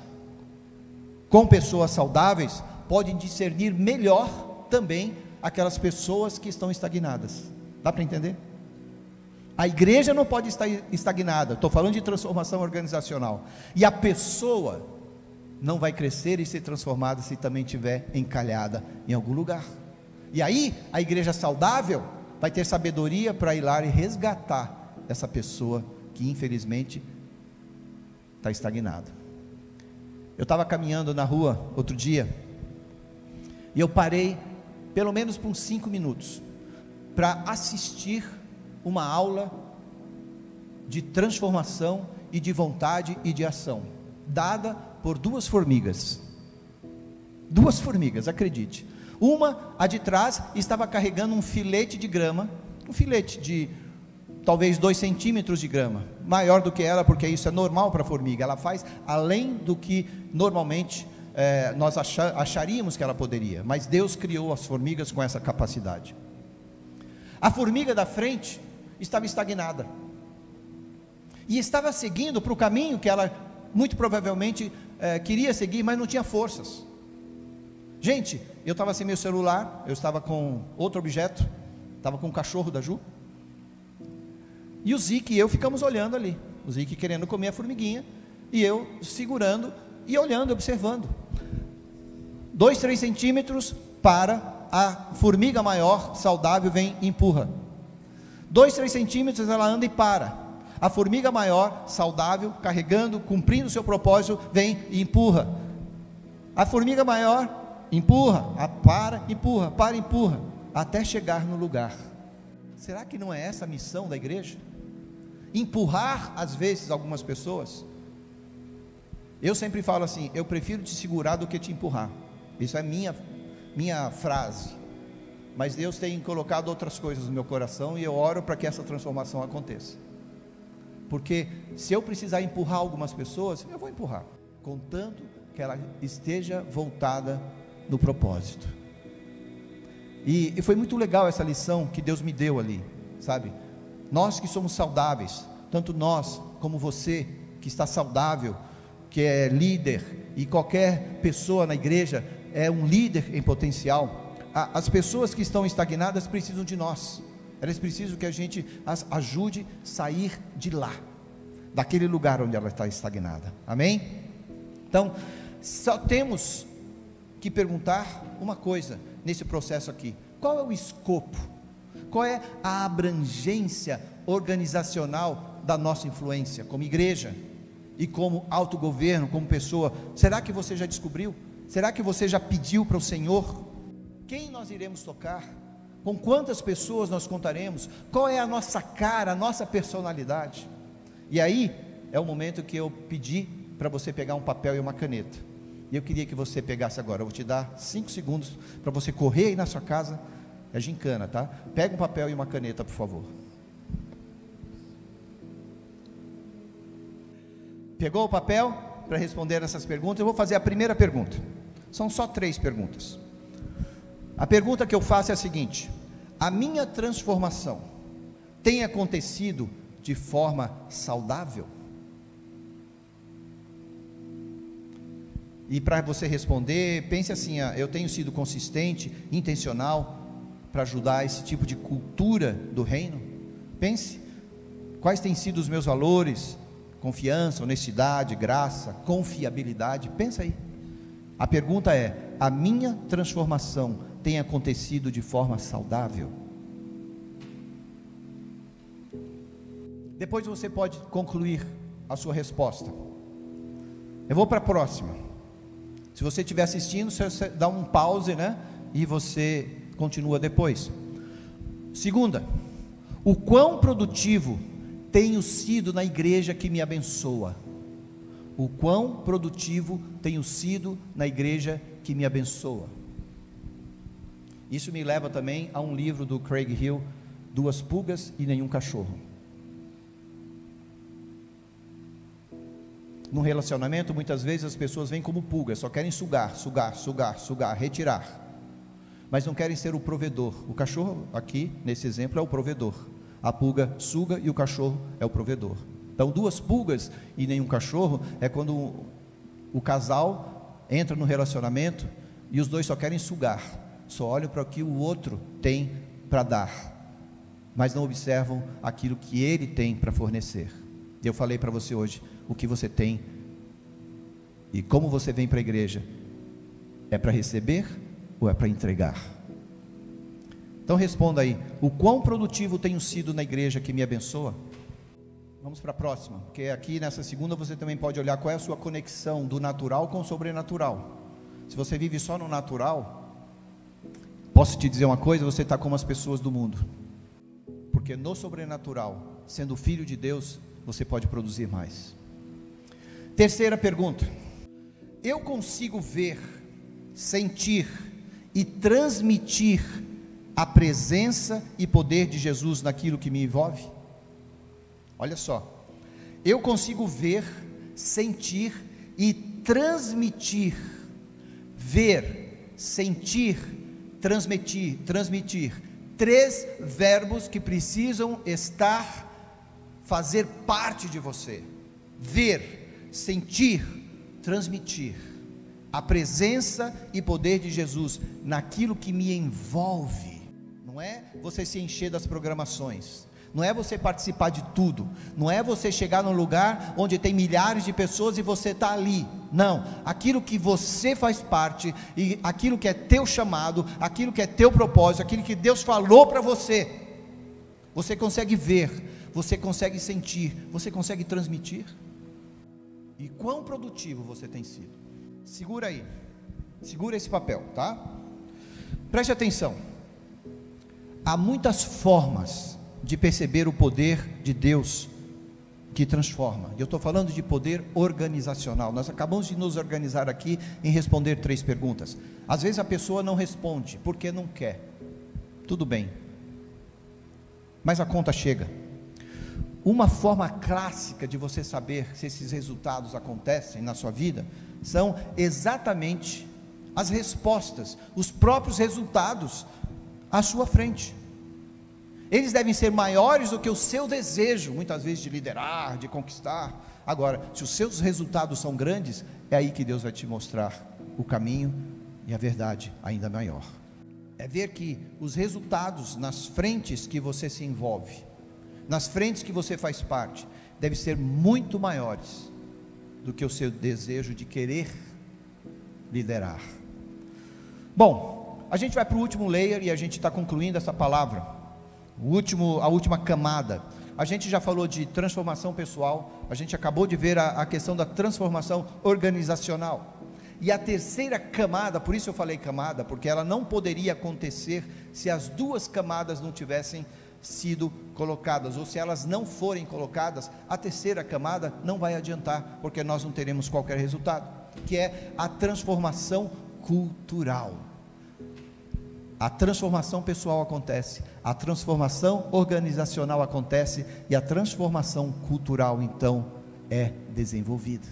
Speaker 1: com pessoas saudáveis podem discernir melhor também aquelas pessoas que estão estagnadas. Dá para entender? A igreja não pode estar estagnada, estou falando de transformação organizacional, e a pessoa não vai crescer e ser transformada se também estiver encalhada em algum lugar. E aí a igreja saudável vai ter sabedoria para ir lá e resgatar essa pessoa que infelizmente está estagnada. Eu estava caminhando na rua outro dia, e eu parei pelo menos por uns 5 minutos para assistir uma aula de transformação e de vontade e de ação, dada por duas formigas, acredite. Uma, a de trás, estava carregando um filete de grama, um filete de talvez 2 centímetros de grama, maior do que ela, porque isso é normal para a formiga, ela faz além do que normalmente nós acharíamos que ela poderia, mas Deus criou as formigas com essa capacidade. A formiga da frente estava estagnada, e estava seguindo para o caminho que ela muito provavelmente queria seguir, mas não tinha forças. Gente, eu estava sem meu celular, eu estava com outro objeto, estava com o cachorro da Ju, e o Zique e eu ficamos olhando ali, o Zique querendo comer a formiguinha, e eu segurando e olhando, observando. 2, 3 centímetros para a formiga maior, saudável, vem e empurra. 2, 3 centímetros ela anda e para. A formiga maior, saudável, carregando, cumprindo o seu propósito, vem e empurra. A formiga maior empurra, empurra, até chegar no lugar. Será que não é essa a missão da igreja? Empurrar às vezes algumas pessoas. Eu sempre falo assim: eu prefiro te segurar do que te empurrar. Isso é minha frase. mas Deus tem colocado outras coisas no meu coração, e eu oro para que essa transformação aconteça. Porque se eu precisar empurrar algumas pessoas, eu vou empurrar, contanto que ela esteja voltada no propósito. E foi muito legal essa lição que Deus me deu ali, sabe? Nós que somos saudáveis, tanto nós como você que está saudável, que é líder, e qualquer pessoa na igreja é um líder em potencial. As pessoas que estão estagnadas precisam de nós, elas precisam que a gente as ajude a sair de lá, daquele lugar onde ela está estagnada, amém? Então, só temos que perguntar uma coisa nesse processo aqui: qual é o escopo, qual é a abrangência organizacional da nossa influência como igreja e como autogoverno, como pessoa? Será que você já descobriu? Será que você já pediu para o Senhor? Quem nós iremos tocar? Com quantas pessoas nós contaremos? Qual é a nossa cara, a nossa personalidade? E aí é o momento que eu pedi para você pegar um papel e uma caneta, e eu queria que você pegasse agora. Eu vou te dar 5 segundos para você correr aí na sua casa. É gincana, tá? Pega um papel e uma caneta, por favor. Pegou o papel para responder essas perguntas? Eu vou fazer a primeira pergunta. São só 3 perguntas. A pergunta que eu faço é a seguinte: a minha transformação tem acontecido de forma saudável? E para você responder, pense assim: eu tenho sido consistente, intencional para ajudar esse tipo de cultura do reino? Pense, quais têm sido os meus valores? Confiança, honestidade, graça, confiabilidade. Pensa aí. A pergunta é: a minha transformação tem acontecido de forma saudável? Depois você pode concluir a sua resposta. Eu vou para a próxima. Se você estiver assistindo, você dá um pause, né? E você continua depois. Segunda: o quão produtivo tenho sido na igreja que me abençoa? O quão produtivo tenho sido na igreja que me abençoa? Isso me leva também a um livro do Craig Hill, 2 Pulgas e Nenhum Cachorro. No relacionamento, muitas vezes as pessoas vêm como pulgas, só querem sugar, retirar, mas não querem ser o provedor. O cachorro, aqui nesse exemplo, é o provedor. A pulga suga e o cachorro é o provedor. Então, 2 pulgas e nenhum cachorro é quando o casal entra no relacionamento e os dois só querem sugar, só olham para o que o outro tem para dar, mas não observam aquilo que ele tem para fornecer. Eu falei para você hoje: o que você tem e como você vem para a igreja, é para receber ou é para entregar? Então responda aí: o quão produtivo tenho sido na igreja que me abençoa? Vamos para a próxima, porque aqui nessa segunda você também pode olhar qual é a sua conexão do natural com o sobrenatural. Se você vive só no natural, posso te dizer uma coisa: você está como as pessoas do mundo, porque no sobrenatural, sendo filho de Deus, você pode produzir mais. Terceira pergunta: eu consigo ver, sentir e transmitir a presença e poder de Jesus naquilo que me envolve? Olha só, eu consigo ver, sentir e transmitir. Ver, sentir, transmitir. 3 verbos que precisam fazer parte de você: ver, sentir, transmitir a presença e poder de Jesus naquilo que me envolve. Não é você se encher das programações, não é você participar de tudo, não é você chegar num lugar onde tem milhares de pessoas e você está ali. Não, aquilo que você faz parte, e aquilo que é teu chamado, aquilo que é teu propósito, aquilo que Deus falou para você, você consegue ver, você consegue sentir, você consegue transmitir. E quão produtivo você tem sido? Segura aí, segura esse papel, tá? Preste atenção. Há muitas formas de perceber o poder de Deus que transforma. Eu estou falando de poder organizacional. Nós acabamos de nos organizar aqui em responder 3 perguntas. Às vezes a pessoa não responde porque não quer. tudo bem, mas a conta chega. Uma forma clássica de você saber se esses resultados acontecem na sua vida são exatamente as respostas, os próprios resultados à sua frente. Eles devem ser maiores do que o seu desejo, muitas vezes, de liderar, de conquistar. Agora, se os seus resultados são grandes, é aí que Deus vai te mostrar o caminho e a verdade ainda maior. É ver que os resultados nas frentes que você se envolve, nas frentes que você faz parte, devem ser muito maiores do que o seu desejo de querer liderar. Bom, a gente vai para o último layer e a gente está concluindo essa palavra, a última camada. A gente já falou de transformação pessoal, a gente acabou de ver a questão da transformação organizacional. E a terceira camada, por isso eu falei camada, porque ela não poderia acontecer se as duas camadas não tivessem sido colocadas, ou se elas não forem colocadas, a terceira camada não vai adiantar, porque nós não teremos qualquer resultado, que é a transformação cultural. A transformação pessoal acontece, a transformação organizacional acontece, e a transformação cultural então é desenvolvida.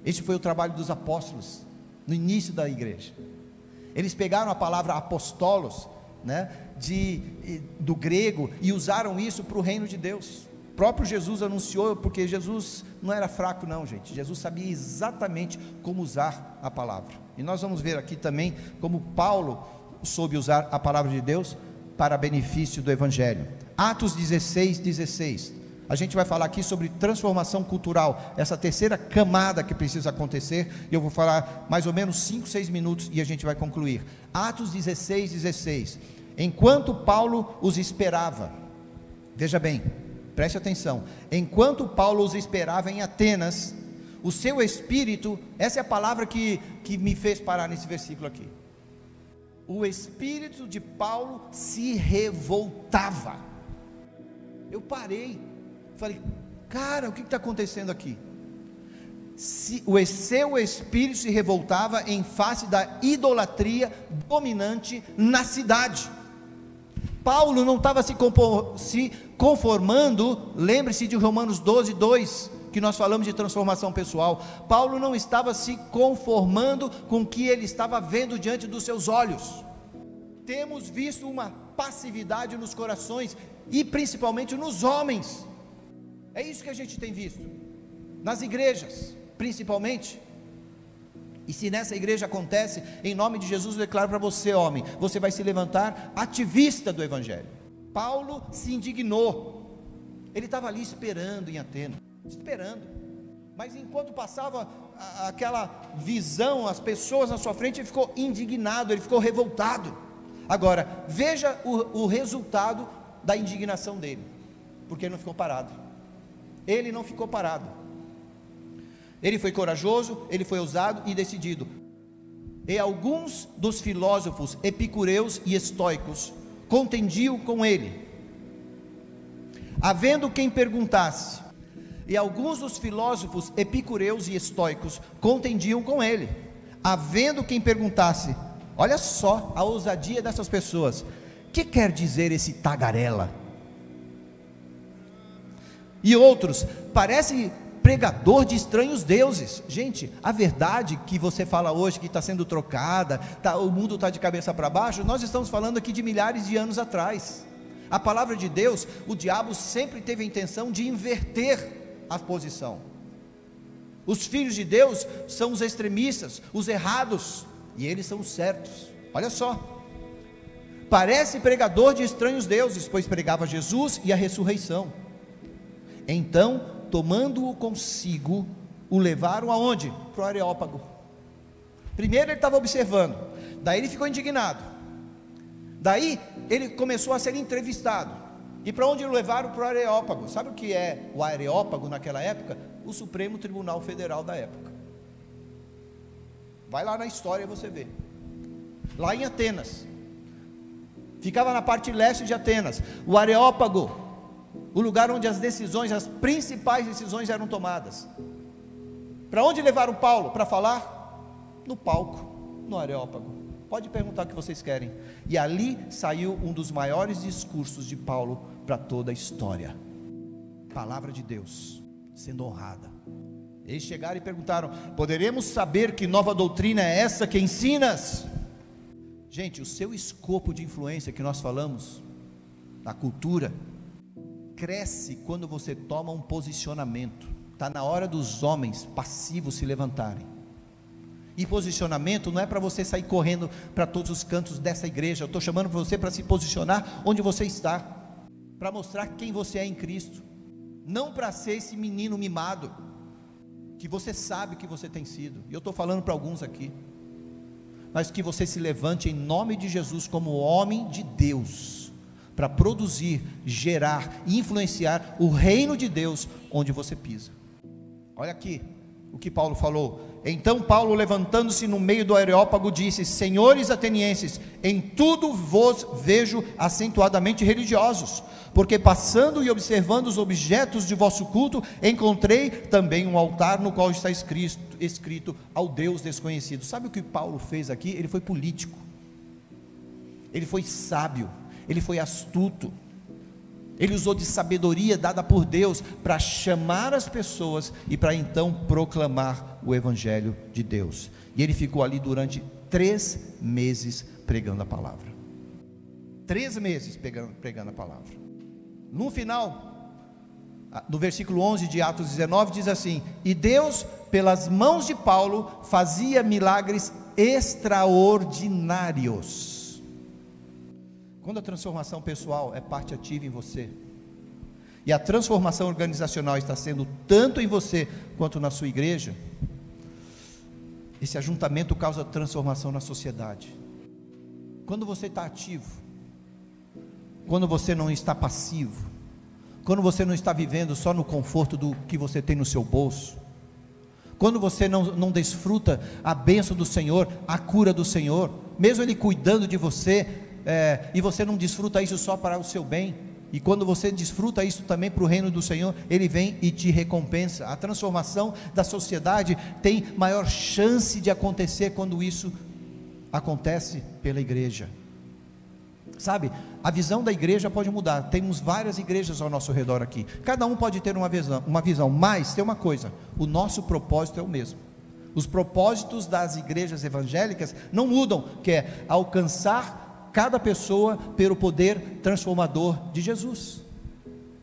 Speaker 1: Este foi o trabalho dos apóstolos no início da igreja. Eles pegaram a palavra apostolos, do grego, e usaram isso para o reino de Deus. O próprio Jesus anunciou, porque Jesus não era fraco não, gente. Jesus sabia exatamente como usar a palavra, e nós vamos ver aqui também como Paulo soube usar a palavra de Deus para benefício do evangelho. Atos 16:16, a gente vai falar aqui sobre transformação cultural, essa terceira camada que precisa acontecer, e eu vou falar mais ou menos 5, 6 minutos e a gente vai concluir. Atos 16:16, enquanto Paulo os esperava, veja bem, preste atenção, enquanto Paulo os esperava em Atenas, o seu espírito, essa é a palavra que me fez parar nesse versículo aqui, o espírito de Paulo se revoltava. Eu parei, falei, cara, o que está acontecendo aqui? O seu espírito se revoltava em face da idolatria dominante na cidade. Paulo não estava se conformando, lembre-se de Romanos 12:2, que nós falamos de transformação pessoal. Paulo não estava se conformando com o que ele estava vendo diante dos seus olhos. Temos visto uma passividade nos corações, e principalmente nos homens. É isso que a gente tem visto, nas igrejas, principalmente. E se nessa igreja acontece, em nome de Jesus eu declaro para você, homem, você vai se levantar ativista do evangelho. Paulo se indignou, ele estava ali esperando em Atenas, esperando, mas enquanto passava aquela visão, as pessoas na sua frente, ele ficou indignado, ele ficou revoltado. Agora, veja o resultado da indignação dele, porque ele não ficou parado. Ele não ficou parado, ele foi corajoso, ele foi ousado e decidido. E alguns dos filósofos epicureus e estoicos contendiam com ele, havendo quem perguntasse. E alguns dos filósofos epicureus e estoicos contendiam com ele, havendo quem perguntasse. Olha só a ousadia dessas pessoas. Que quer dizer esse tagarela? E outros, parece pregador de estranhos deuses. Gente, a verdade que você fala hoje, que está sendo trocada, o mundo está de cabeça para baixo, nós estamos falando aqui de milhares de anos atrás. A palavra de Deus, o diabo sempre teve a intenção de inverter a posição. Os filhos de Deus são os extremistas, os errados, e eles são os certos. Olha só, parece pregador de estranhos deuses, pois pregava Jesus e a ressurreição. Então, tomando-o consigo, o levaram aonde? Para o Areópago. Primeiro ele estava observando, daí ele ficou indignado, daí ele começou a ser entrevistado, e para onde o levaram? Para o Areópago. Sabe o que é o Areópago naquela época? O Supremo Tribunal Federal da época. Vai lá na história e você vê, lá em Atenas, ficava na parte leste de Atenas, o Areópago, o lugar onde as decisões, as principais decisões eram tomadas. Para onde levaram Paulo para falar? No palco, no Areópago. Pode perguntar o que vocês querem. E ali saiu um dos maiores discursos de Paulo para toda a história. Palavra de Deus sendo honrada. Eles chegaram e perguntaram: poderemos saber que nova doutrina é essa que ensinas? Gente, o seu escopo de influência que nós falamos, na cultura, cresce quando você toma um posicionamento. Está na hora dos homens passivos se levantarem. E posicionamento não é para você sair correndo para todos os cantos dessa igreja. Eu estou chamando você para se posicionar onde você está, para mostrar quem você é em Cristo, não para ser esse menino mimado, que você sabe que você tem sido, e eu estou falando para alguns aqui, mas que você se levante em nome de Jesus como homem de Deus, para produzir, gerar e influenciar o reino de Deus onde você pisa. Olha aqui o que Paulo falou. Então Paulo, levantando-se no meio do Areópago, disse: senhores atenienses, em tudo vos vejo acentuadamente religiosos, porque passando e observando os objetos de vosso culto, encontrei também um altar no qual está escrito ao Deus desconhecido. Sabe o que Paulo fez aqui? Ele foi político, ele foi sábio, ele foi astuto, ele usou de sabedoria dada por Deus para chamar as pessoas e para então proclamar o Evangelho de Deus. E ele ficou ali durante 3 meses pregando a palavra. 3 meses pregando a palavra. No final, no versículo 11 de Atos 19, diz assim: e Deus, pelas mãos de Paulo, fazia milagres extraordinários. Quando a transformação pessoal é parte ativa em você, e a transformação organizacional está sendo tanto em você quanto na sua igreja, esse ajuntamento causa transformação na sociedade. Quando você está ativo, quando você não está passivo, quando você não está vivendo só no conforto do que você tem no seu bolso, quando você não desfruta a bênção do Senhor, a cura do Senhor, mesmo Ele cuidando de você, e você não desfruta isso só para o seu bem, e quando você desfruta isso também para o reino do Senhor, Ele vem e te recompensa. A transformação da sociedade tem maior chance de acontecer quando isso acontece pela igreja. Sabe, a visão da igreja pode mudar. Temos várias igrejas ao nosso redor aqui, cada um pode ter uma visão, mas tem uma coisa: o nosso propósito é o mesmo. Os propósitos das igrejas evangélicas não mudam, que é alcançar cada pessoa pelo poder transformador de Jesus.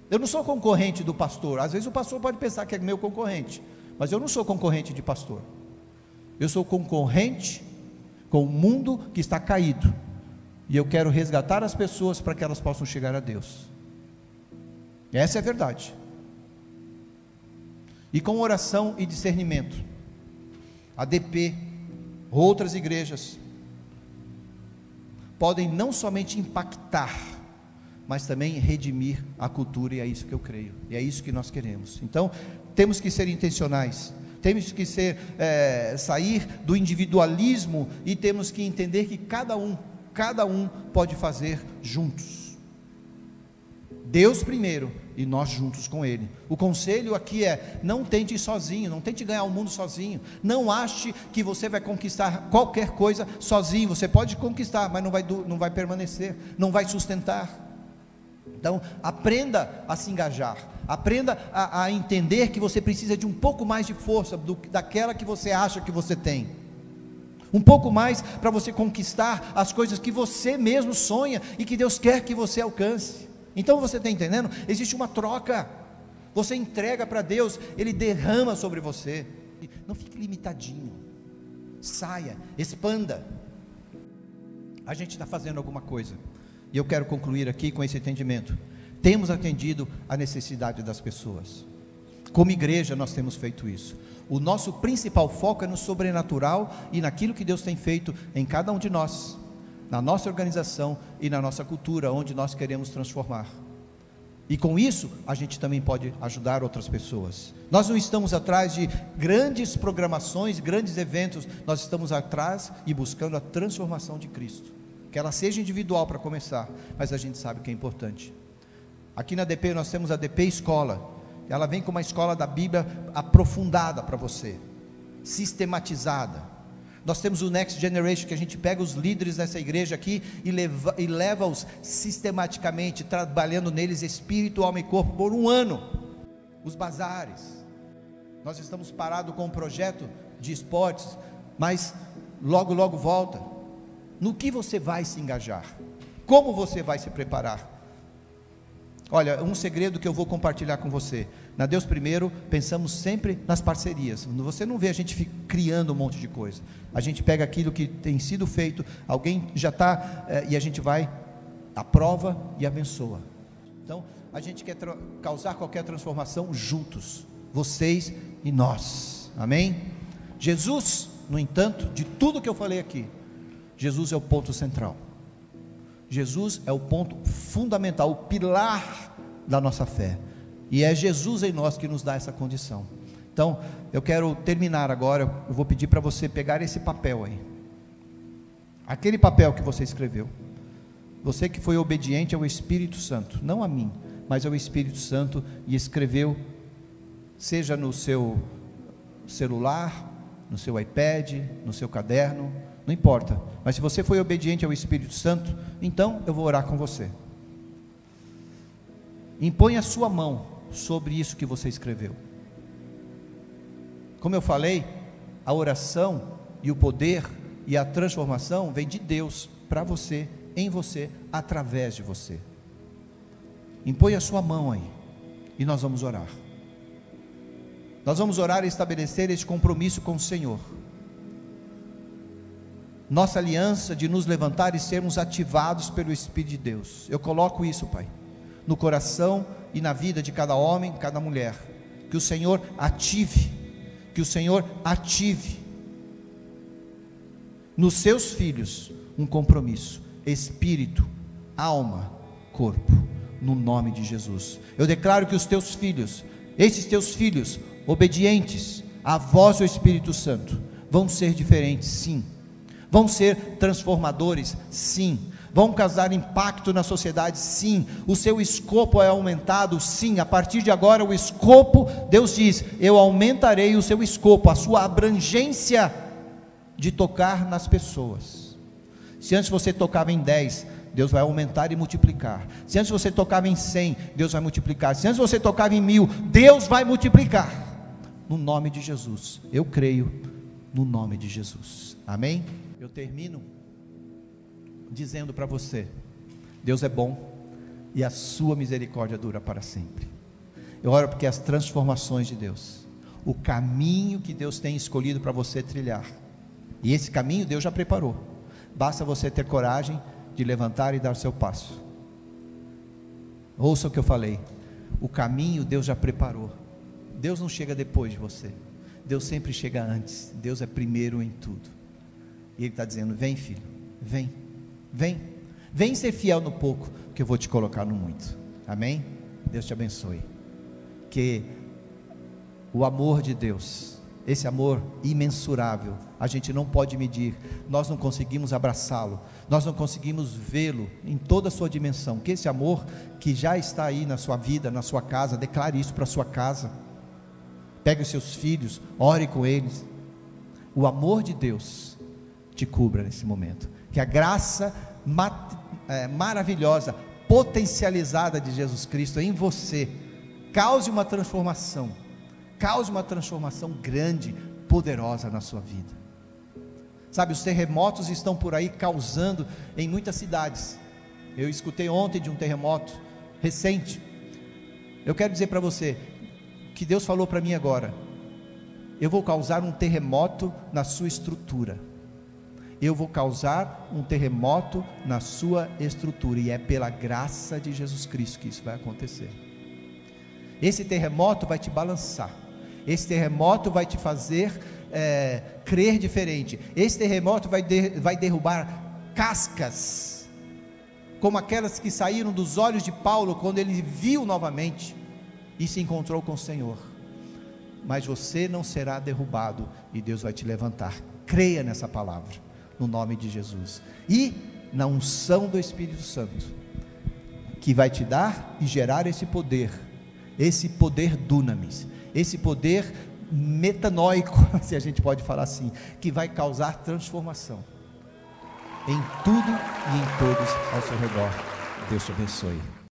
Speaker 1: Eu não sou concorrente do pastor. Às vezes o pastor pode pensar que é meu concorrente, mas eu não sou concorrente de pastor. Eu sou concorrente com o mundo que está caído, e eu quero resgatar as pessoas para que elas possam chegar a Deus. Essa é a verdade. E com oração e discernimento, a DP, outras igrejas, podem não somente impactar, mas também redimir a cultura, e é isso que eu creio, e é isso que nós queremos. Então, temos que ser intencionais, temos que sair do individualismo, e temos que entender que cada um pode fazer juntos. Deus primeiro, e nós juntos com Ele. O conselho aqui é: não tente ir sozinho, não tente ganhar o mundo sozinho, não ache que você vai conquistar qualquer coisa sozinho. Você pode conquistar, mas não vai permanecer, não vai sustentar. Então, aprenda a se engajar, aprenda a entender que você precisa de um pouco mais de força daquela que você acha que você tem, um pouco mais para você conquistar as coisas que você mesmo sonha e que Deus quer que você alcance. Então você está entendendo? Existe uma troca. Você entrega para Deus, Ele derrama sobre você. Não fique limitadinho, saia, expanda. A gente está fazendo alguma coisa, e eu quero concluir aqui com esse entendimento. Temos atendido a necessidade das pessoas. Como igreja nós temos feito isso. O nosso principal foco é no sobrenatural e naquilo que Deus tem feito em cada um de nós, na nossa organização e na nossa cultura, onde nós queremos transformar. E com isso, a gente também pode ajudar outras pessoas. Nós não estamos atrás de grandes programações, grandes eventos. Nós estamos atrás e buscando a transformação de Cristo. Que ela seja individual para começar, mas a gente sabe que é importante. Aqui na DP nós temos a DP Escola. Ela vem com uma escola da Bíblia aprofundada para você, sistematizada, Nós temos o Next Generation, que a gente pega os líderes dessa igreja aqui e leva-os sistematicamente, trabalhando neles espírito, alma e corpo por 1 ano. Os bazares. Nós estamos parados com um projeto de esportes, mas logo volta. No que você vai se engajar? Como você vai se preparar? Olha, um segredo que eu vou compartilhar com você. Na Deus Primeiro, pensamos sempre nas parcerias. Você não vê a gente criando um monte de coisa. A gente pega aquilo que tem sido feito, alguém já está, e a gente vai, aprova e abençoa. Então, a gente quer causar qualquer transformação juntos, vocês e nós, amém? Jesus, no entanto, de tudo que eu falei aqui, Jesus é o ponto central. Jesus é o ponto fundamental, o pilar da nossa fé, e é Jesus em nós que nos dá essa condição. Então, eu quero terminar agora. Eu vou pedir para você pegar esse papel aí, aquele papel que você escreveu, você que foi obediente ao Espírito Santo, não a mim, mas ao Espírito Santo, e escreveu, seja no seu celular, no seu iPad, no seu caderno, não importa, mas se você foi obediente ao Espírito Santo, então eu vou orar com você. Impõe a sua mão sobre isso que você escreveu. Como eu falei, a oração e o poder e a transformação vem de Deus para você, em você, através de você. Impõe a sua mão aí, e nós vamos orar. Nós vamos orar e estabelecer esse compromisso com o Senhor. Nossa aliança de nos levantar e sermos ativados pelo Espírito de Deus. Eu coloco isso, Pai, no coração e na vida de cada homem, cada mulher. Que o Senhor ative, nos seus filhos um compromisso, espírito, alma, corpo, no nome de Jesus. Eu declaro que os teus filhos, esses teus filhos obedientes à voz do Espírito Santo, vão ser diferentes, sim. Vão ser transformadores, sim. Vão causar impacto na sociedade, sim. O seu escopo é aumentado, sim. A partir de agora o escopo, Deus diz, eu aumentarei o seu escopo, a sua abrangência de tocar nas pessoas. Se antes você tocava em 10, Deus vai aumentar e multiplicar. Se antes você tocava em 100, Deus vai multiplicar. Se antes você tocava em 1000, Deus vai multiplicar. No nome de Jesus, eu creio, no nome de Jesus, amém? Eu termino dizendo para você, Deus é bom e a sua misericórdia dura para sempre. Eu oro porque as transformações de Deus, o caminho que Deus tem escolhido para você trilhar, e esse caminho Deus já preparou, basta você ter coragem de levantar e dar o seu passo. Ouça o que eu falei, o caminho Deus já preparou. Deus não chega depois de você, Deus sempre chega antes. Deus é primeiro em tudo, e Ele está dizendo, vem filho, vem ser fiel no pouco, que eu vou te colocar no muito, amém? Deus te abençoe, que o amor de Deus, esse amor imensurável, a gente não pode medir, nós não conseguimos abraçá-lo, nós não conseguimos vê-lo em toda a sua dimensão, que esse amor que já está aí na sua vida, na sua casa, declare isso para a sua casa, pegue os seus filhos, ore com eles, o amor de Deus te cubra nesse momento, que a graça maravilhosa, potencializada de Jesus Cristo em você, cause uma transformação grande, poderosa na sua vida. Sabe, os terremotos estão por aí causando em muitas cidades. Eu escutei ontem de um terremoto recente. Eu quero dizer para você, que Deus falou para mim agora, eu vou causar um terremoto na sua estrutura, eu vou causar um terremoto na sua estrutura, e é pela graça de Jesus Cristo que isso vai acontecer. Esse terremoto vai te balançar, esse terremoto vai te fazer crer diferente, esse terremoto vai derrubar cascas, como aquelas que saíram dos olhos de Paulo, quando ele viu novamente, e se encontrou com o Senhor. Mas você não será derrubado, e Deus vai te levantar. Creia nessa palavra, no nome de Jesus, e na unção do Espírito Santo, que vai te dar e gerar esse poder dunamis, esse poder metanoico, se a gente pode falar assim, que vai causar transformação em tudo e em todos ao seu redor. Deus te abençoe.